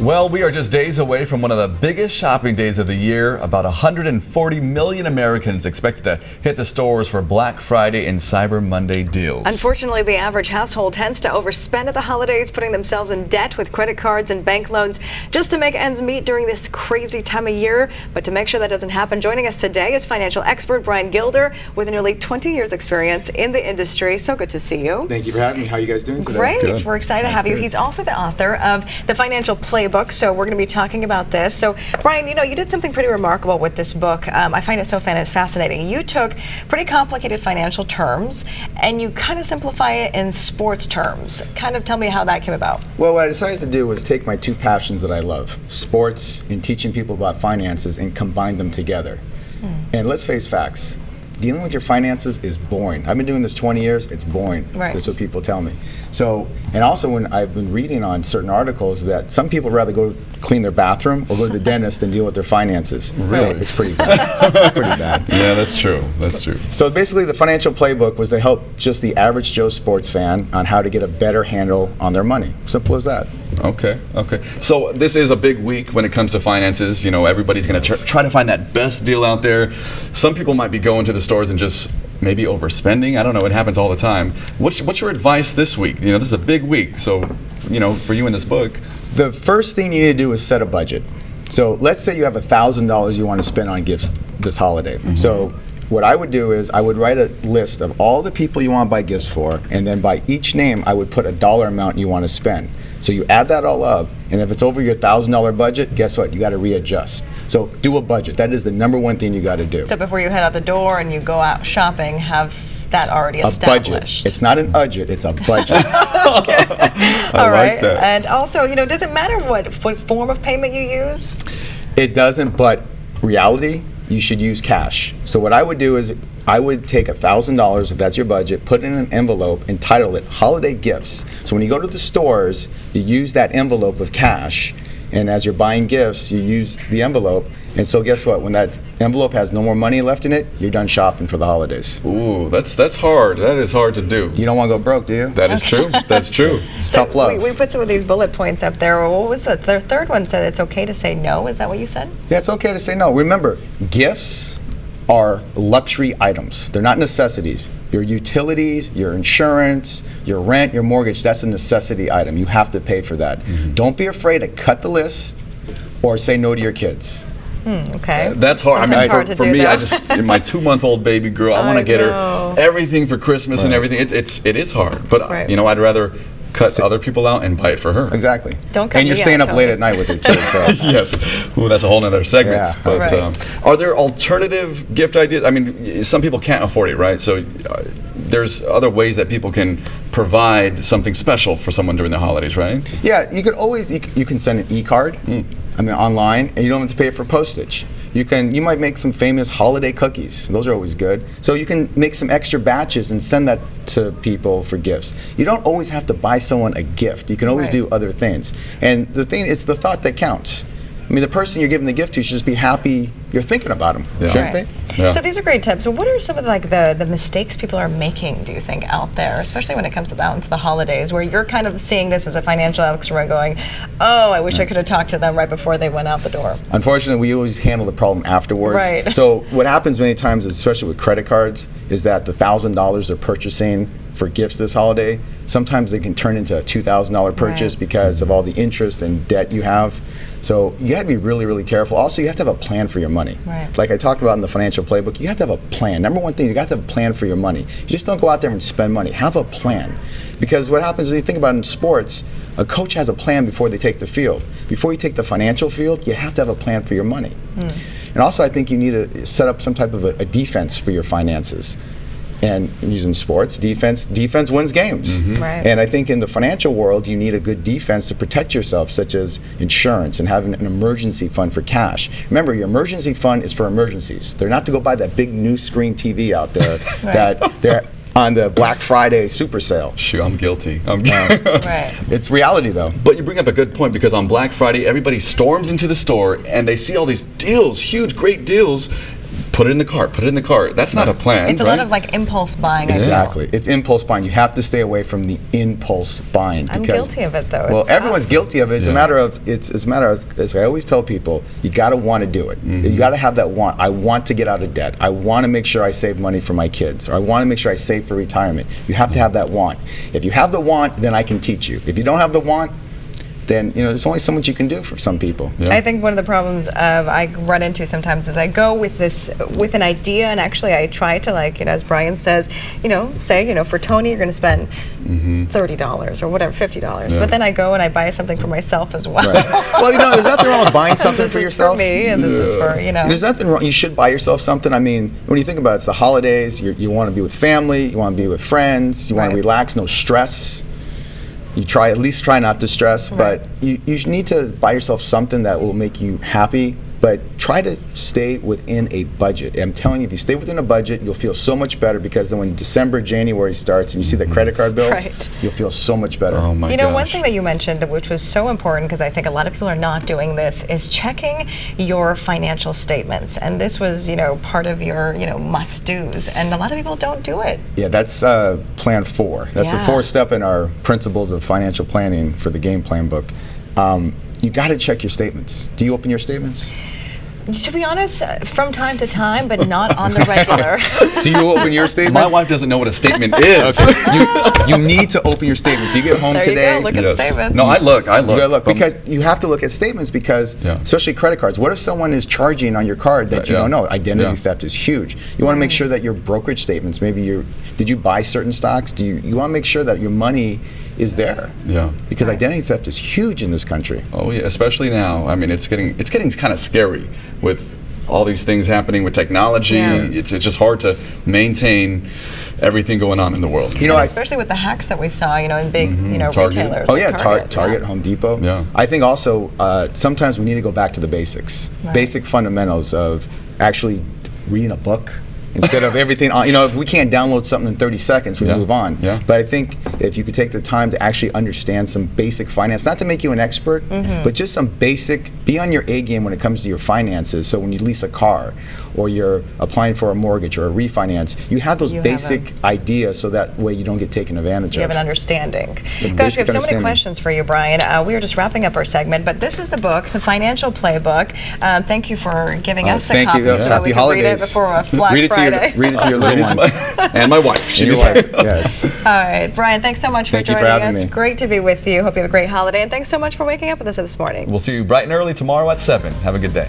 Well, we are just days away from one of the biggest shopping days of the year. About 140 million Americans expected to hit the stores for Black Friday and Cyber Monday deals. Unfortunately, the average household tends to overspend at the holidays, putting themselves in debt with credit cards and bank loans just to make ends meet during this crazy time of year. But to make sure that doesn't happen, joining us today is financial expert Brian Gilder with nearly 20 years experience in the industry. So good to see you. Thank you for having me. How are you guys doing today? Great. Good. We're excited to have you. He's also the author of The Financial Playbook, so we're going to be talking about this. So, Brian, you did something pretty remarkable with this book. I find it so fascinating. You took pretty complicated financial terms and you kind of simplify it in sports terms. Kind of tell me how that came about. Well, what I decided to do was take my two passions that I love, sports and teaching people about finances, and combine them together. And let's face facts. Dealing with your finances is boring. I've been doing this 20 years, it's boring. Right. That's what people tell me. So, and also when I've been reading on certain articles that some people rather go clean their bathroom or go to the dentist than deal with their finances. Really? So it's pretty bad. It's pretty bad. Yeah, that's true. That's true. So basically the financial playbook was to help just the average Joe sports fan on how to get a better handle on their money. Simple as that. Okay. So this is a big week when it comes to finances. Everybody's going to try to find that best deal out there. Some people might be going to the stores and just maybe overspending. I don't know. It happens all the time. What's your advice this week? This is a big week. So, for you in this book. The first thing you need to do is set a budget. So let's say you have $1,000 you want to spend on gifts this holiday. So what I would do is I would write a list of all the people you want to buy gifts for, and then by each name I would put a dollar amount you want to spend. So you add that all up, and if it's over your $1,000 budget, guess what? You got to readjust. So do a budget. That is the number one thing you got to do. So before you head out the door and you go out shopping, have that already established. A budget. It's not an budget, it's a budget. All right. like that. And also, does it matter what form of payment you use? It doesn't, but reality, you should use cash. So what I would do is I would take $1,000, if that's your budget, put it in an envelope and title it Holiday Gifts. So when you go to the stores, you use that envelope of cash, and as you're buying gifts, you use the envelope. And so guess what? When that envelope has no more money left in it, you're done shopping for the holidays. Ooh, that's hard. That is hard to do. You don't want to go broke, do you? That is true. That's true. It's tough love. We put some of these bullet points up there. What was the third one? Said it's okay to say no. Is that what you said? Yeah, it's okay to say no. Remember, gifts are luxury items. They're not necessities. Your utilities, your insurance, your rent, your mortgage, that's a necessity item. You have to pay for that. Don't be afraid to cut the list or say no to your kids. Okay. That's hard. Sometimes hard to for do, me, though. I just my 2-month-old baby girl. I want to get know. her everything for Christmas and everything. It is hard, but Right. I'd rather cut other people out and buy it for her. Exactly. Don't cut And you're me staying out, up late Tony. at night with her too. So. Yes. Ooh, that's a whole nother segment. Yeah. But Right. are there alternative gift ideas? I mean, some people can't afford it, right? So there's other ways that people can provide something special for someone during the holidays, right? Yeah, you could always you can send an e-card. Online, and you don't have to pay for postage. You might make some famous holiday cookies. Those are always good. So you can make some extra batches and send that to people for gifts. You don't always have to buy someone a gift. You can always Right. do other things. And the thing, it's the thought that counts. I mean, the person you're giving the gift to should just be happy you're thinking about them, Yeah. shouldn't Right. they? Yeah. So these are great tips. So what are some of the mistakes people are making, do you think, out there, especially when it comes out into the holidays, where you're kind of seeing this as a financial expert going, oh, I wish I could have talked to them right before they went out the door. Unfortunately, we always handle the problem afterwards. Right. So what happens many times, especially with credit cards, is that the $1,000 they're purchasing for gifts this holiday, sometimes they can turn into a $2,000 purchase Right. because of all the interest and debt you have. So you got to be really, really careful. Also, you have to have a plan for your money. Right. Like I talked about in the financial playbook, you have to have a plan. Number one thing, you got to have a plan for your money. You just don't go out there and spend money. Have a plan. Because what happens is, you think about it in sports, a coach has a plan before they take the field. Before you take the financial field, you have to have a plan for your money. And also, I think you need to set up some type of a defense for your finances. And using sports, defense wins games. Right. And I think in the financial world, you need a good defense to protect yourself, such as insurance and having an emergency fund for cash. Remember, your emergency fund is for emergencies. They're not to go buy that big new screen TV out there that they're on the Black Friday super sale. Shoot, I'm guilty. Right. It's reality, though. But you bring up a good point, because on Black Friday, everybody storms into the store and they see all these deals, huge, great deals. put it in the cart, put it in the cart. That's not a plan. It's a right? lot of like impulse buying. I feel. Exactly. It's impulse buying. You have to stay away from the impulse buying. I'm guilty of it though. Well, It's everyone's guilty of it. It's a Yeah. matter of as I always tell people, you got to want to do it. You got to have that want. I want to get out of debt. I want to make sure I save money for my kids, or I want to make sure I save for retirement. You have to have that want. If you have the want, then I can teach you. If you don't have the want, then there's only so much you can do for some people. Yeah. I think one of the problems I run into sometimes is I go with an idea, and actually I try to, like, as Brian says, say, for Tony you're going to spend $30 or whatever, $50, Yeah. but then I go and I buy something for myself as well. Right. Well, there's nothing wrong with buying something This for is yourself. for me, and this is for There's nothing wrong. You should buy yourself something. I mean, when you think about it, it's the holidays. You want to be with family. You want to be with friends. You want to Right. relax. No stress. You at least try not to stress. Right. But you need to buy yourself something that will make you happy. But try to stay within a budget. I'm telling you, if you stay within a budget, you'll feel so much better, because then when December, January starts and you see the credit card bill, Right. you'll feel so much better. Oh my One gosh. thing that you mentioned, which was so important, because I think a lot of people are not doing this, is checking your financial statements. And this was, part of your, must-dos. And a lot of people don't do it. Yeah, that's plan 4. That's the Yeah. 4th step in our principles of financial planning for the game plan book. You got to check your statements. Do you open your statements? To be honest, from time to time, but not on the regular. Do you open your statements? My wife doesn't know what a statement is. You need to open your statements. You get home There today. you go. Look at Yes. statements. No, I look. You gotta look, But- because you have to look at statements, because Yeah. especially credit cards. What if someone is charging on your card that you Yeah. don't know? Identity Yeah. theft is huge. You want to make sure that your brokerage statements, did you buy certain stocks? You want to make sure that your money is there. Yeah. Because identity theft is huge in this country. Oh yeah, especially now. I mean, it's getting kind of scary with all these things happening with technology. Yeah. It's just hard to maintain everything going on in the world. You know, And especially with the hacks that we saw, in big, Target. retailers. Oh like yeah, Target. Target, Home Depot. Yeah. I think also sometimes we need to go back to the basics, Right. basic fundamentals of actually reading a book instead of everything on. If we can't download something in 30 seconds, we Yeah. move on. Yeah. But I think if you could take the time to actually understand some basic finance, not to make you an expert, but just some basic, be on your A game when it comes to your finances. So when you lease a car, or you're applying for a mortgage or a refinance, you have those You have basic ideas, so that way you don't get taken advantage You of. have an understanding. The Gosh, we basic have so many understanding. questions for you, Brian. We are just wrapping up our segment, but this is the book, The Financial Playbook. Thank you for giving us a thank copy you. so Happy that we can holidays. read it before Black read it Friday. To read it to your little one. And my wife. She And your just- wife. Yes. All right, Brian, thanks so much for Thank you joining for having us. me. Great to be with you. Hope you have a great holiday, and thanks so much for waking up with us this morning. We'll see you bright and early tomorrow at 7. Have a good day.